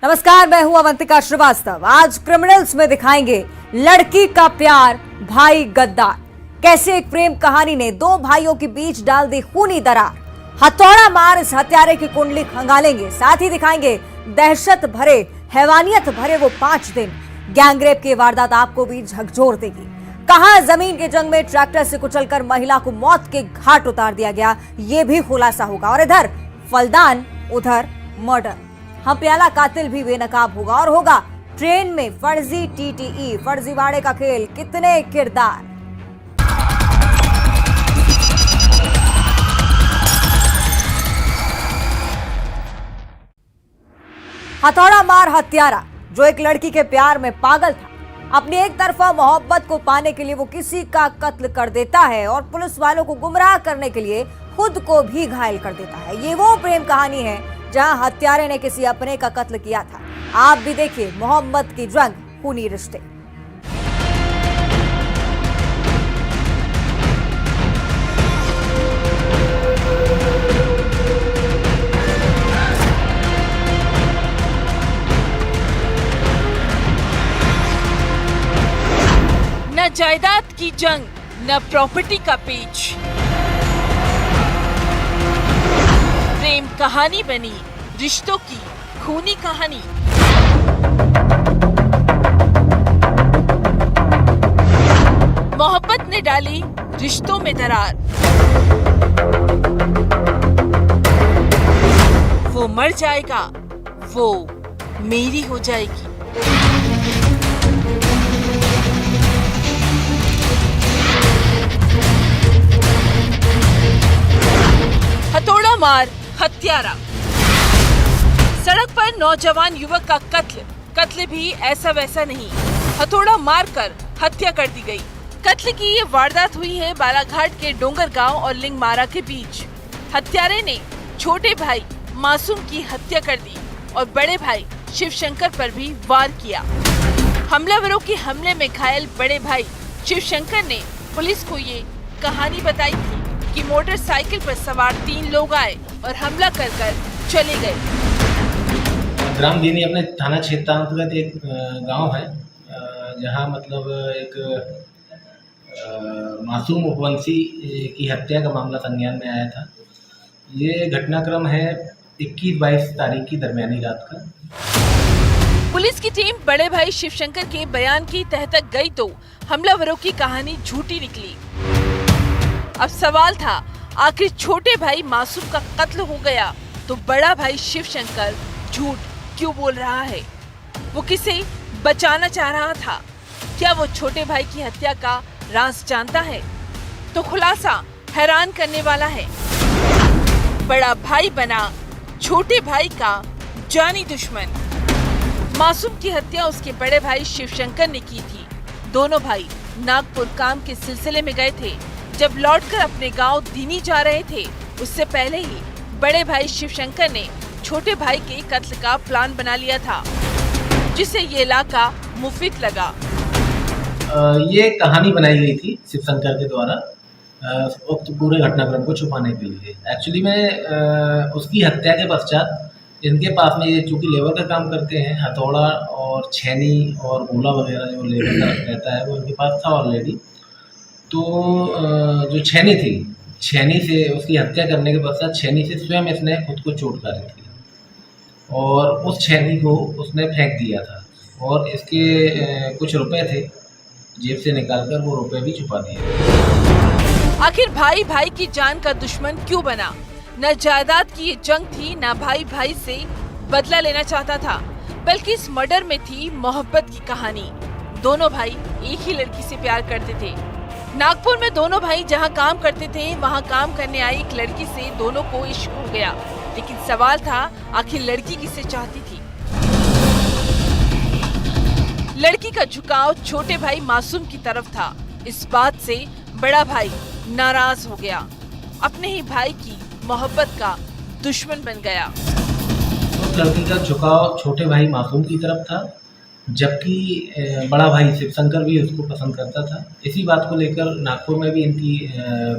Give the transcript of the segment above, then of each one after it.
नमस्कार, मैं हूं अवंतिका श्रीवास्तव। आज क्रिमिनल्स में दिखाएंगे लड़की का प्यार भाई गद्दार। कैसे एक प्रेम कहानी ने दो भाइयों के बीच डाल दी खूनी दरार। हथौड़ा मार इस हत्यारे की कुंडली खंगालेंगे। साथ ही दिखाएंगे दहशत भरे, हैवानियत भरे वो 5 दिन। गैंगरेप की वारदात आपको भी झकझोर देगी। कहां जमीन के जंग में ट्रैक्टर से कुचलकर महिला को मौत के घाट उतार दिया गया, ये भी खुलासा होगा। और इधर फलदान, उधर मर्डर। हम प्याला कातिल भी बेनकाब होगा और होगा ट्रेन में फर्जी टीटीई, फर्जीवाड़े का खेल। कितने किरदार। हथौड़ा मार हत्यारा जो एक लड़की के प्यार में पागल था, अपनी एक तरफा मोहब्बत को पाने के लिए वो किसी का कत्ल कर देता है और पुलिस वालों को गुमराह करने के लिए खुद को भी घायल कर देता है। ये वो प्रेम कहानी है जहां हत्यारे ने किसी अपने का कत्ल किया था। आप भी देखिए मोहब्बत की जंग, खूनी रिश्ते। न जायदाद की जंग, न प्रॉपर्टी का पेच, प्रेम कहानी बनी रिश्तों की खूनी कहानी। मोहब्बत ने डाली रिश्तों में दरार। वो मर जाएगा, वो मेरी हो जाएगी। हथौड़ा मार हत्यारा। सड़क पर नौजवान युवक का कत्ल भी ऐसा वैसा नहीं, हथौड़ा मारकर हत्या कर दी गई। कत्ल की ये वारदात हुई है बालाघाट के डोंगर गांव और लिंगमारा के बीच। हत्यारे ने छोटे भाई मासूम की हत्या कर दी और बड़े भाई शिवशंकर पर भी वार किया। हमलावरों के हमले में घायल बड़े भाई शिवशंकर ने पुलिस को ये कहानी बताई थी कि मोटरसाइकिल पर सवार 3 लोग आए और हमला कर चले गए। ग्राम दीनी अपने थाना क्षेत्र अंतर्गत एक गांव है जहां मतलब एक मासूम उपवंशी की हत्या का मामला संज्ञान में आया था। ये घटनाक्रम है 21-22 तारीख की दरमियानी रात का। पुलिस की टीम बड़े भाई शिवशंकर के बयान की तह तक गई तो हमलावरों की कहानी झूठी निकली। अब सवाल था, आखिर छोटे भाई मासूम का कत्ल हो गया तो बड़ा भाई शिवशंकर झूठ क्यों बोल रहा है? वो किसे बचाना चाह रहा था? क्या वो छोटे भाई की हत्या का राज जानता है? तो खुलासा हैरान करने वाला है। बड़ा भाई बना छोटे भाई का जानी दुश्मन। मासूम की हत्या उसके बड़े भाई शिवशंकर ने की थी। दोनों भाई नागपुर काम के सिलसिले में गए थे। जब लौटकर अपने गांव दीनी जा रहे थे, उससे पहले ही बड़े भाई शिवशंकर ने छोटे भाई के कत्ल का प्लान बना लिया था, जिसे ये इलाका मुफीद लगा। ये कहानी बनाई गई थी शिवशंकर के द्वारा उक्त पूरे घटनाक्रम को छुपाने के लिए। एक्चुअली में उसकी हत्या के पश्चात इनके पास में ये चूंकि लेबर का काम करते हैं, हथौड़ा और छेनी और गोला वगैरह जो लेबर का रहता है वो इनके पास था ऑलरेडी। तो जो छेनी थी, छेनी से उसकी हत्या करने के पश्चात छेनी से स्वयं इसने खुद को चोट करी थी और उस छेनी को उसने फेंक दिया था और इसके कुछ रुपए थे, जेब से निकालकर वो रुपए भी छुपा दिए। आखिर भाई भाई की जान का दुश्मन क्यों बना? न जायदाद की ये जंग थी, न भाई भाई से बदला लेना चाहता था, बल्कि इस मर्डर में थी मोहब्बत की कहानी। दोनों भाई एक ही लड़की से प्यार करते थे। नागपुर में दोनों भाई जहां काम करते थे, वहां काम करने आई एक लड़की से दोनों को इश्क हो गया। लेकिन सवाल था, आखिर लड़की किसे चाहती थी? लड़की का झुकाव छोटे भाई मासूम की तरफ था। इस बात से बड़ा भाई नाराज हो गया, अपने ही भाई की मोहब्बत का दुश्मन बन गया। उस लड़की का झुकाव छोटे भाई मासूम की तरफ था, जबकि बड़ा भाई शिवशंकर भी उसको पसंद करता था। इसी बात को लेकर नागपुर में भी इनकी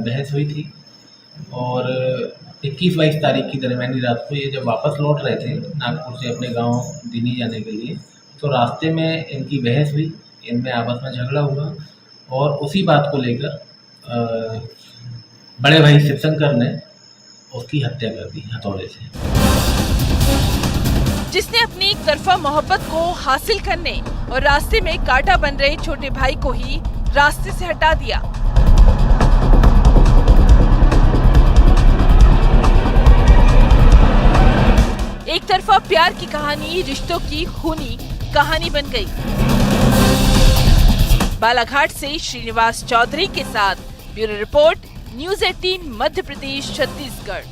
बहस हुई थी और 21-22 तारीख की दरमियानी रात को ये जब वापस लौट रहे थे नागपुर से अपने गांव दिल्ली जाने के लिए, तो रास्ते में इनकी बहस हुई, इनमें आपस में झगड़ा हुआ और उसी बात को लेकर बड़े भाई शिवशंकर ने उसकी हत्या कर दी हथौड़े से। जिसने अपनी एक तरफा मोहब्बत को हासिल करने और रास्ते में कांटा बन रहे छोटे भाई को ही रास्ते से हटा दिया। एक तरफा प्यार की कहानी रिश्तों की खूनी कहानी बन गई। बालाघाट से श्रीनिवास चौधरी के साथ bureau report, news 18 Madhya Pradesh Chhattisgarh.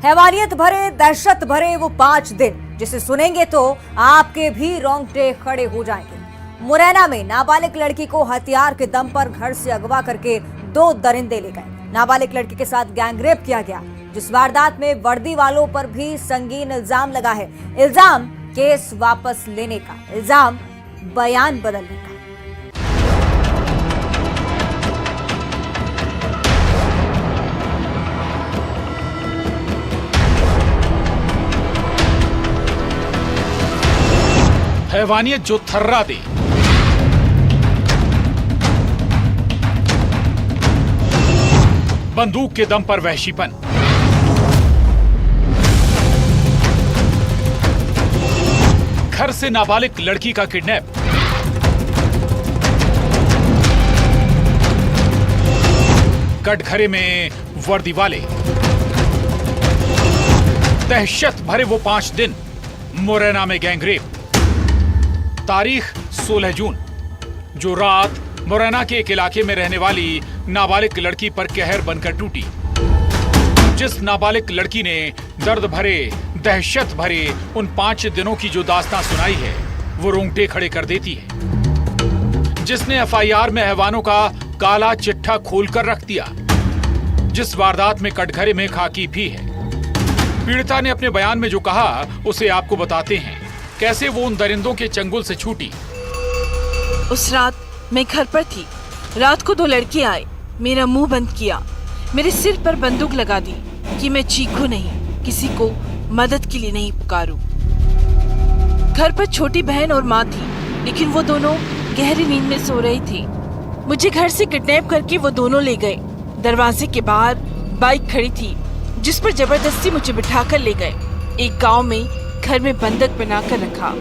हैवानियत भरे, दहशत भरे वो 5 दिन जिसे सुनेंगे तो आपके भी रोंगटे खड़े हो जाएंगे। मुरैना में नाबालिग लड़की को हथियार के दम पर घर से अगवा करके 2 दरिंदे ले गए। नाबालिग लड़की के साथ गैंगरेप किया गया, जिस वारदात में वर्दी वालों पर भी संगीन इल्जाम लगा है। इल्जाम केस वापस लेने का, इल्जाम बयान बदलने का। हैवानियत जो थर्रा दे, बंदूक के दम पर वहशीपन, घर से नाबालिग लड़की का किडनैप, कटघरे में वर्दी वाले, दहशत भरे वो 5 दिन, मुरैना में गैंगरेप। तारीख 16 जून, जो रात मुरैना के एक इलाके में रहने वाली नाबालिग लड़की पर कहर बनकर टूटी। जिस नाबालिग लड़की ने दर्द भरे, दहशत भरे उन 5 दिनों की जो दास्तां सुनाई है, वो रोंगटे खड़े कर देती है। जिसने एफआईआर में हैवानों का काला चिट्ठा खोलकर रख दिया, जिस वारदात में कटघरे में खाकी भी है। पीड़िता ने अपने बयान में जो कहा उसे आपको बताते हैं, कैसे वो उन दरिंदों के चंगुल से छूटी। उस रात मैं घर पर थी। रात को 2 लड़के आए, मेरा मुंह बंद किया, मेरे सिर पर बंदूक लगा दी कि मैं चीखूं नहीं, किसी को मदद के लिए नहीं पुकारूं। घर पर छोटी बहन और माँ थी, लेकिन वो दोनों गहरी नींद में सो रही थी। मुझे घर से किडनैप करके वो दोनों ले गए। दरवाजे के बाहर बाइक खड़ी थी, जिस पर जबरदस्ती मुझे बिठाकर ले गए। एक गांव में घर में बंधक बनाकर रखा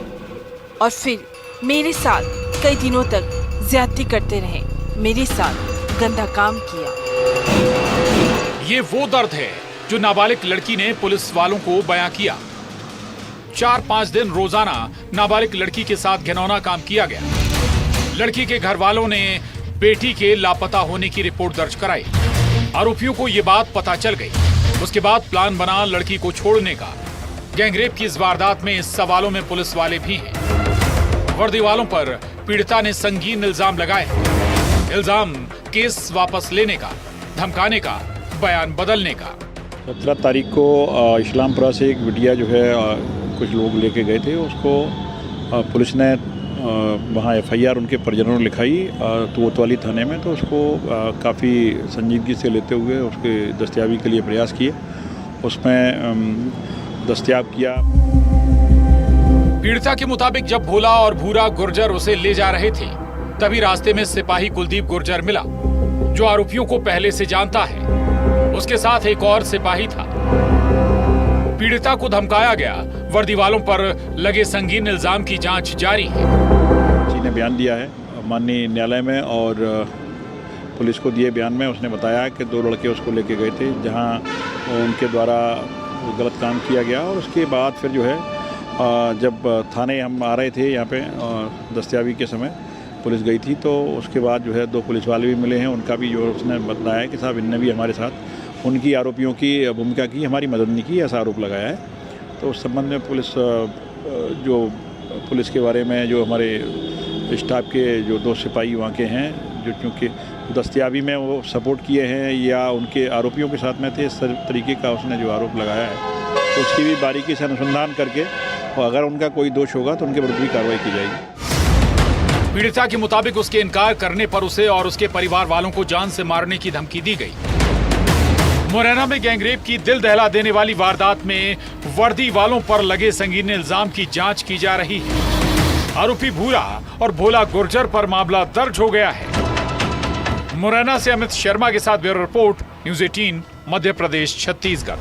और फिर मेरे साथ कई दिनों तक ज्यादती करते रहे, मेरे साथ गंदा काम किया। ये वो दर्द है जो नाबालिग लड़की ने पुलिस वालों को बयां किया। 4-5 दिन रोजाना नाबालिग लड़की के साथ घिनौना काम किया गया। लड़की के घर वालों ने बेटी के लापता होने की रिपोर्ट दर्ज कराई। आरोपियों को ये बात पता चल गई। उसके बाद प्लान बना लड़की को छोड़ने का। गैंगरेप की इस वारदात में इस सवालों में पुलिस वाले भी हैं। वर्दी वालों पर पीड़िता ने संगीन इल्जाम लगाए। इल्जाम केस वापस लेने का, धमकाने का, बयान बदलने का। 17 तारीख को इस्लामपुरा से एक बिटिया जो है कुछ लोग लेके गए थे, उसको पुलिस ने वहाँ एफआईआर उनके परिजनों ने लिखाई कोतवाली थाने में। तो उसको काफ़ी संजीदगी से लेते हुए उसके दस्तयाबी के लिए प्रयास किए, उसमें दस्तयाब किया। पीड़िता के मुताबिक जब भोला और भूरा गुर्जर उसे ले जा रहे थे, तभी रास्ते में सिपाही कुलदीप गुर्जर मिला, जो आरोपियों को पहले से जानता है। उसके साथ एक और सिपाही था। पीड़िता को धमकाया गया। वर्दी वालों पर लगे संगीन इल्जाम की जांच जारी है। जी ने बयान दिया है माननीय न्यायालय में और पुलिस को दिए बयान में उसने बताया कि 2 लड़के उसको लेके गए थे, जहां उनके द्वारा गलत काम किया गया। और उसके बाद फिर जो है जब थाने हम आ रहे थे यहाँ पे दस्तयाबी के समय पुलिस गई थी, तो उसके बाद जो है 2 पुलिस वाले भी मिले हैं। उनका भी जो उसने बताया कि साहब इनने भी हमारे साथ उनकी आरोपियों की भूमिका की, हमारी मदद नहीं की, ऐसा आरोप लगाया है। तो उस संबंध में पुलिस के बारे में जो हमारे स्टाफ के जो 2 सिपाही वहाँ के हैं, जो चूँकि दस्तयाबी में वो सपोर्ट किए हैं या उनके आरोपियों के साथ में थे, इस तरीके का उसने जो आरोप लगाया है, तो उसकी भी बारीकी से अनुसंधान करके और अगर उनका कोई दोष होगा तो उनके विरुद्ध भी कार्रवाई की जाएगी। पीड़िता के मुताबिक उसके इनकार करने पर उसे और उसके परिवार वालों को जान से मारने की धमकी दी गई। मुरैना में गैंगरेप की दिल दहला देने वाली वारदात में वर्दी वालों पर लगे संगीन इल्जाम की जांच की जा रही है। आरोपी भूरा और भोला गुर्जर पर मामला दर्ज हो गया है। मुरैना से अमित शर्मा के साथ bureau report, news 18, Madhya Pradesh, Chhattisgarh.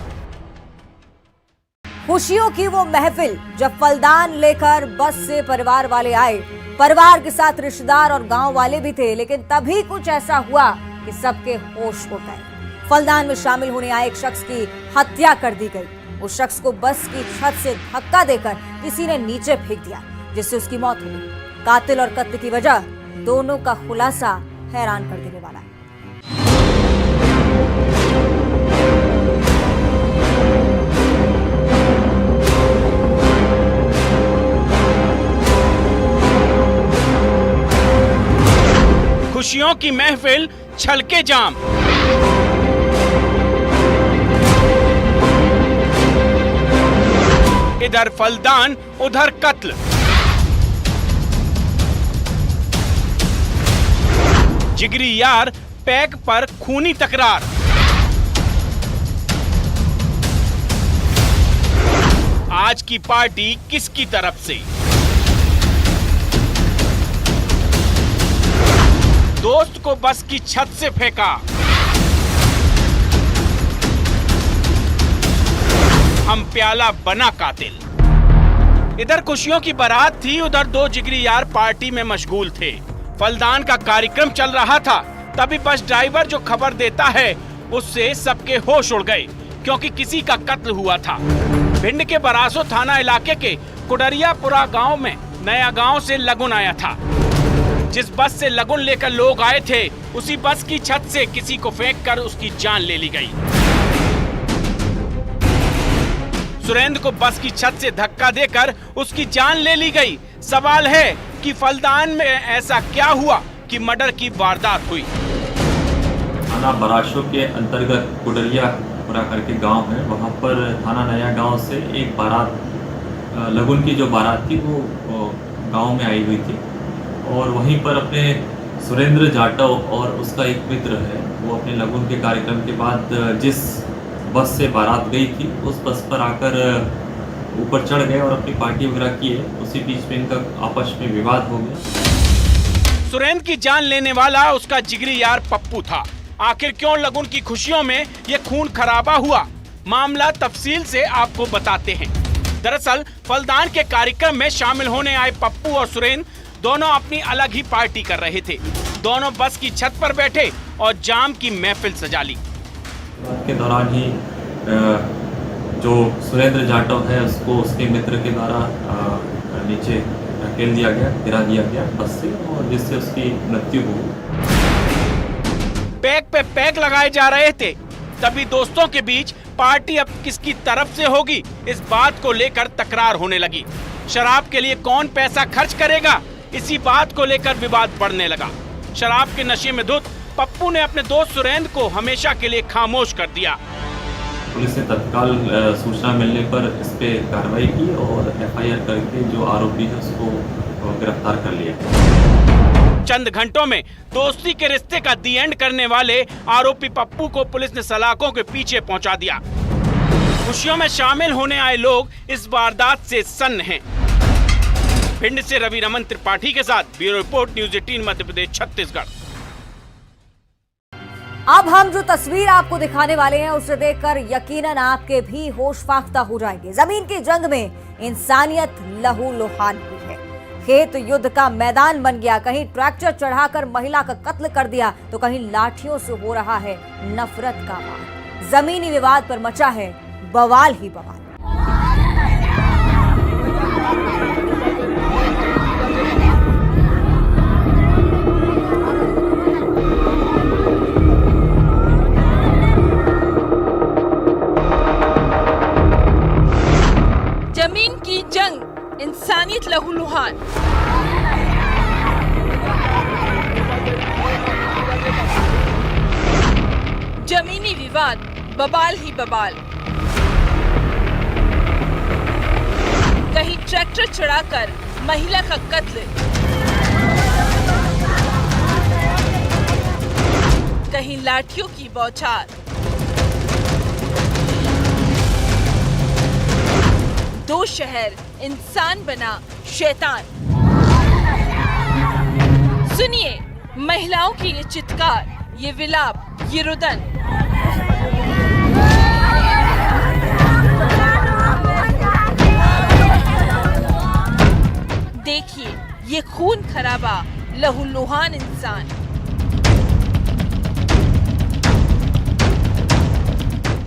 खुशियों की वो महफिल जब फलदान लेकर बस से परिवार वाले आए। परिवार के साथ रिश्तेदार और गांव वाले भी थे, लेकिन तभी कुछ ऐसा हुआ कि सबके होश उड़ गए। फलदान में शामिल होने आए एक शख्स की हत्या कर दी गई। उस शख्स को बस की छत से धक्का देकर किसी ने नीचे फेंक दिया, जिससे उसकी मौत हो गई। कातिल और कत्ल की वजह दोनों का खुलासा हैरान कर देने वाला है। खुशियों की महफिल छलके जाम। इधर फलदान, उधर कत्ल। जिगरी यार पैक पर खूनी तकरार। आज की पार्टी किसकी तरफ से? दोस्त को बस की छत से फेंका। हम प्याला बना कातिल। इधर खुशियों की बारात थी, उधर दो जिगरी यार पार्टी में मशगूल थे। फलदान का कार्यक्रम चल रहा था, तभी बस ड्राइवर जो खबर देता है उससे सबके होश उड़ गए, क्योंकि किसी का कत्ल हुआ था। भिंड के बरासो थाना इलाके के कुडरियापुरा गांव में नया गांव से लगुन आया था। जिस बस से लगुन लेकर लोग आए थे, उसी बस की छत से किसी को फेंककर उसकी जान ले ली गई। सुरेंद्र को बस की छत से धक्का देकर उसकी जान ले ली गई। सवाल है कि फलदान में ऐसा क्या हुआ कि मर्डर की वारदात हुई। थाना बरासो के अंतर्गत कुडरियापुरा करके गांव है, वहां पर थाना नया गांव से एक बारात, लगुन की जो बारात थी वो गांव में आई हुई थी। और वहीं पर अपने सुरेंद्र जाटव और उसका एक मित्र है, वो अपने लगुन के कार्यक्रम के बाद जिस बस से बारात गई थी उस बस पर आकर ऊपर चढ़ गए और अपनी पार्टी वगैरह की है। उसी बीच में इनका आपस में विवाद हो गया। सुरेंद्र की जान लेने वाला उसका जिगरी यार पप्पू था। आखिर क्यों लगुन की खुशियों में ये खून खराबा हुआ, मामला तफसील से आपको बताते हैं। दरअसल फलदान के कार्यक्रम में शामिल होने आए पप्पू और सुरेंद्र दोनों अपनी अलग ही पार्टी कर रहे थे। दोनों बस की छत पर बैठे और जाम की महफिल सजा ली। बात के दौरान ही जो सुरेंद्र जाटव है उसको उसके मित्र के द्वारा नीचे धकेल दिया गया, गिरा दिया गया बस से, और जिससे उसकी मृत्यु हुई। पैक पे पैक लगाए जा रहे थे, तभी दोस्तों के बीच पार्टी अब किसकी तरफ से होगी, इस बात को लेकर तकरार होने लगी। शराब के लिए कौन पैसा खर्च करेगा, इसी बात को लेकर विवाद बढ़ने लगा। शराब के नशे में धुत पप्पू ने अपने दोस्त सुरेंद्र को हमेशा के लिए खामोश कर दिया। पुलिस ने तत्काल सूचना मिलने पर इस पे कार्रवाई की और एफआईआर करके जो आरोपी है उसको गिरफ्तार कर लिया। चंद घंटों में दोस्ती के रिश्ते का दी एंड करने वाले आरोपी पप्पू को पुलिस ने सलाखों के पीछे पहुंचा दिया। खुशियों में शामिल होने आए लोग इस वारदात से सन्न हैं। भिंड से रवि रमन त्रिपाठी के साथ bureau report, news 18, Madhya Pradesh, Chhattisgarh. अब हम जो तस्वीर आपको दिखाने वाले हैं उसे देखकर यकीनन आपके भी होश फाख्ता हो जाएंगे। जमीन की जंग में इंसानियत लहूलुहान हुई है। खेत युद्ध का मैदान बन गया। कहीं ट्रैक्टर चढ़ाकर महिला का कत्ल कर दिया तो कहीं लाठियों से हो रहा है नफरत का वार। जमीनी विवाद पर मचा है बवाल ही बवाल। जमीन की जंग, इंसानियत लहूलुहान। जमीनी विवाद, बवाल ही बवाल। कहीं ट्रैक्टर चढ़ाकर महिला का कत्ल, कहीं लाठियों की बौछार। वो शहर इंसान बना शैतान। सुनिए महिलाओं की ये चित्कार, ये विलाप, ये रुदन। देखिए ये खून खराबा लहूलुहान इंसान।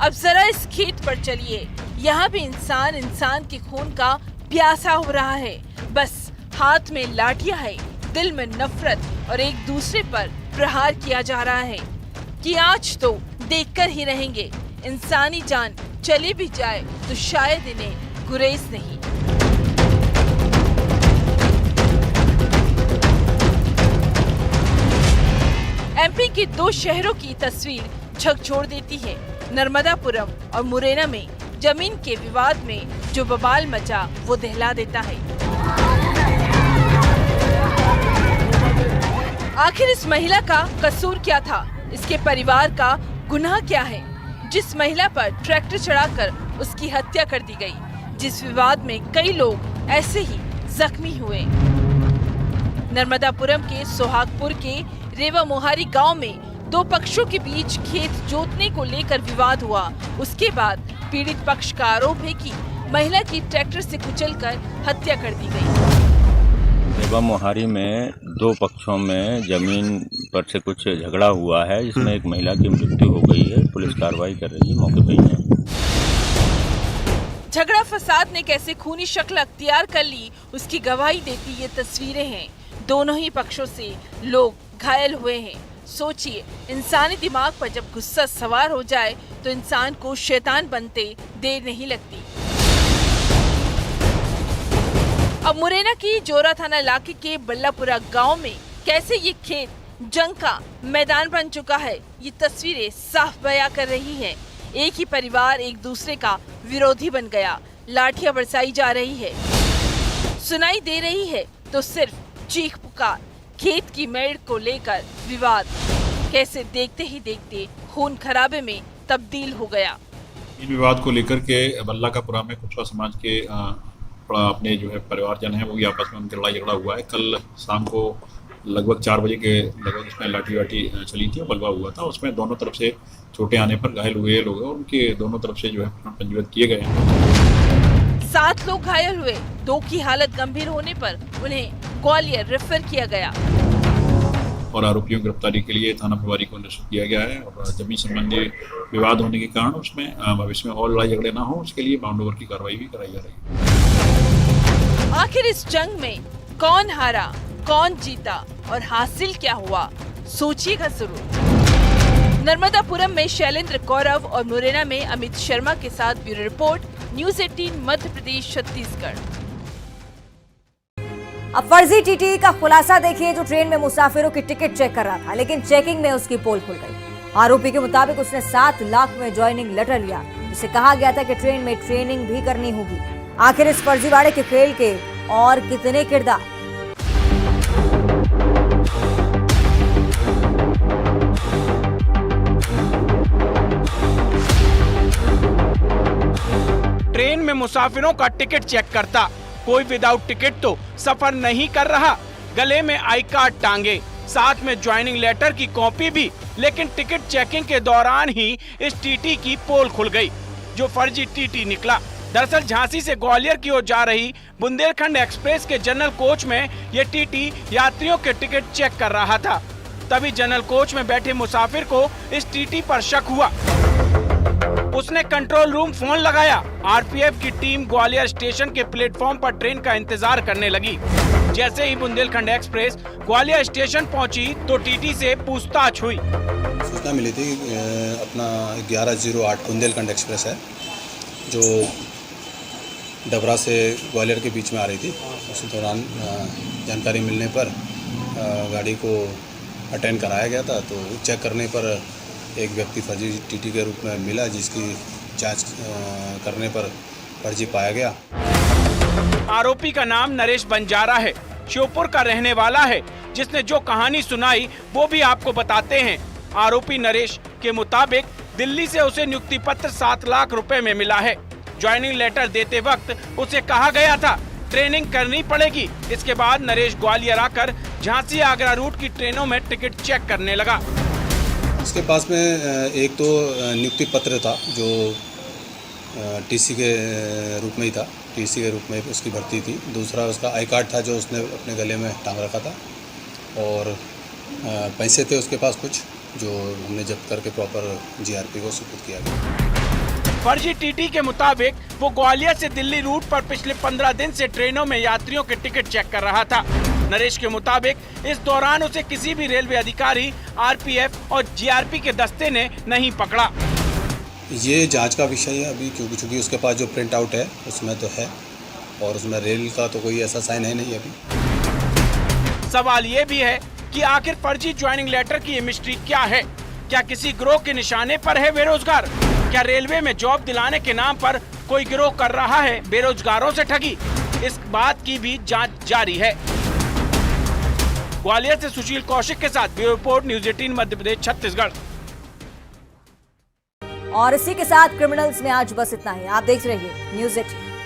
अब जरा इस खेत पर चलिए, यहाँ भी इंसान इंसान के खून का प्यासा हो रहा है। बस हाथ में लाठियां है, दिल में नफरत और एक दूसरे पर प्रहार किया जा रहा है कि आज तो देखकर ही रहेंगे। इंसानी जान चली भी जाए तो शायद इन्हें गुरेज नहीं। एमपी के दो शहरों की तस्वीर झकझोर देती है। नर्मदापुरम और मुरैना में जमीन के विवाद में जो बवाल मचा वो दहला देता है। आखिर इस महिला का कसूर क्या था? इसके परिवार का गुनाह क्या है? जिस महिला पर ट्रैक्टर चढ़ाकर उसकी हत्या कर दी गई, जिस विवाद में कई लोग ऐसे ही जख्मी हुए। नर्मदापुरम के सोहागपुर के रेवा मोहारी गांव में दो पक्षों के बीच खेत जोतने को लेकर विवाद हुआ। उसके बाद पीड़ित पक्ष का आरोप है कि महिला की ट्रैक्टर से कुचलकर हत्या कर दी गई। रेवा मोहारी में दो पक्षों में जमीन पर से कुछ झगड़ा हुआ है, जिसमें एक महिला की मृत्यु हो गई है। पुलिस कार्रवाई कर रही है, मौके पर ही है। झगड़ा फसाद ने कैसे खूनी शक्ल अख्तियार कर ली, उसकी गवाही देती ये तस्वीरें हैं। दोनों ही पक्षों से लोग घायल हुए हैं। सोचिए, इंसानी दिमाग पर जब गुस्सा सवार हो जाए तो इंसान को शैतान बनते देर नहीं लगती। अब मुरैना की जोरा थाना इलाके के बल्लापुरा गांव में कैसे ये खेत जंग का मैदान बन चुका है, ये तस्वीरें साफ बयां कर रही हैं। एक ही परिवार एक दूसरे का विरोधी बन गया। लाठियां बरसाई जा रही है, सुनाई दे रही है तो सिर्फ चीख पुकार। खेत की मेड़ को लेकर विवाद कैसे देखते ही देखते खून खराबे में तब्दील हो गया। इन विवाद को लेकर के बल्लापुरा में कुशवा समाज के अपने जो है परिवारजन है, वो आपस में उनकी लड़ाई झगड़ा हुआ है। कल शाम को लगभग 4 बजे के लगभग उसमें लाठी वाठी चली थी और बलवा हुआ था। उसमें दोनों तरफ से छोटे आने पर घायल हुए लोग और उनके दोनों तरफ से जो है पंजीबद्ध किए गए हैं। 7 लोग घायल हुए, 2 की हालत गंभीर होने पर उन्हें ग्वालियर रेफर किया गया और आरोपियों की गिरफ्तारी के लिए थाना प्रभारी को निर्देशित किया गया है। और जमीन संबंधी विवाद होने के कारण उसमें भविष्य में और लड़ाई झगड़े ना हो, उसके लिए बाउंड ओवर की कार्रवाई भी कराई जा रही है। आखिर इस जंग में कौन हारा, कौन जीता और हासिल क्या हुआ, सोचिएगा जरूर। नर्मदापुरम में शैलेंद्र कौरव और मुरैना में अमित शर्मा के साथ bureau report, news 18 Madhya Pradesh Chhattisgarh. अब फर्जी टीटी का खुलासा देखिए, जो ट्रेन में मुसाफिरों की टिकट चेक कर रहा था, लेकिन चेकिंग में उसकी पोल खुल गई। आरोपी के मुताबिक उसने 7 लाख में ज्वाइनिंग लेटर लिया, जिसे कहा गया था कि ट्रेन में ट्रेनिंग भी करनी होगी। आखिर इस फर्जीवाड़े के खेल के और कितने किरदार? ट्रेन में मुसाफिरों का टिकट चेक करता, कोई विदाउट टिकट तो सफर नहीं कर रहा। गले में आई कार्ड टांगे, साथ में ज्वाइनिंग लेटर की कॉपी भी। लेकिन टिकट चेकिंग के दौरान ही इस टीटी की पोल खुल गई, जो फर्जी टीटी निकला। दरअसल झांसी से ग्वालियर की ओर जा रही बुंदेलखंड एक्सप्रेस के जनरल कोच में ये टीटी यात्रियों के टिकट चेक कर रहा था। तभी जनरल कोच में बैठे मुसाफिर को इस टीटी पर शक हुआ। उसने कंट्रोल रूम फोन लगाया। आरपीएफ की टीम ग्वालियर स्टेशन के प्लेटफॉर्म पर ट्रेन का इंतजार करने लगी। जैसे ही बुंदेलखंड एक्सप्रेस ग्वालियर स्टेशन पहुंची तो टीटी से पूछताछ हुई। सूचना मिली थी अपना 1108 बुंदेलखंड एक्सप्रेस है, जो डबरा से ग्वालियर के बीच में आ रही थी। उसी दौरान जानकारी मिलने पर गाड़ी को अटेंड कराया गया था। तो चेक करने पर एक व्यक्ति फर्जी टीटी के रूप में मिला, जिसकी जांच करने पर फर्जी पाया गया। आरोपी का नाम नरेश बंजारा है, श्योपुर का रहने वाला है। जिसने जो कहानी सुनाई वो भी आपको बताते हैं। आरोपी नरेश के मुताबिक दिल्ली से उसे नियुक्ति पत्र 7 लाख रुपए में मिला है। ज्वाइनिंग लेटर देते वक्त उसे कहा गया था ट्रेनिंग करनी पड़ेगी। इसके बाद नरेश ग्वालियर आकर झांसी आगरा रूट की ट्रेनों में टिकट चेक करने लगा। उसके पास में एक तो नियुक्ति पत्र था जो टीसी के रूप में ही था, टीसी के रूप में उसकी भर्ती थी। दूसरा उसका आई कार्ड था जो उसने अपने गले में टांग रखा था, और पैसे थे उसके पास कुछ जो हमने जब्त करके प्रॉपर जीआरपी को सुपुर्द किया गया। फर्जी टीटी के मुताबिक वो ग्वालियर से दिल्ली रूट पर पिछले 15 दिन से ट्रेनों में यात्रियों के टिकट चेक कर रहा था। नरेश के मुताबिक इस दौरान उसे किसी भी रेलवे अधिकारी, आरपीएफ और जीआरपी के दस्ते ने नहीं पकड़ा। ये जांच का विषय है अभी, क्योंकि चूंकि उसके पास जो प्रिंट आउट है उसमें तो है, और उसमें रेल का तो कोई ऐसा साइन है नहीं अभी। सवाल ये भी है कि आखिर फर्जी ज्वाइनिंग लेटर की ये मिस्ट्री क्या है? क्या किसी गिरोह के निशाने पर है बेरोजगार? क्या रेलवे में जॉब दिलाने के नाम पर कोई गिरोह कर रहा है बेरोजगारों से ठगी? इस बात की भी जांच जारी है। ग्वालियर से सुशील कौशिक के साथ bureau report, news 18 Madhya Pradesh Chhattisgarh. और इसी के साथ क्रिमिनल्स में आज बस इतना ही। आप देख रहिए न्यूज 18।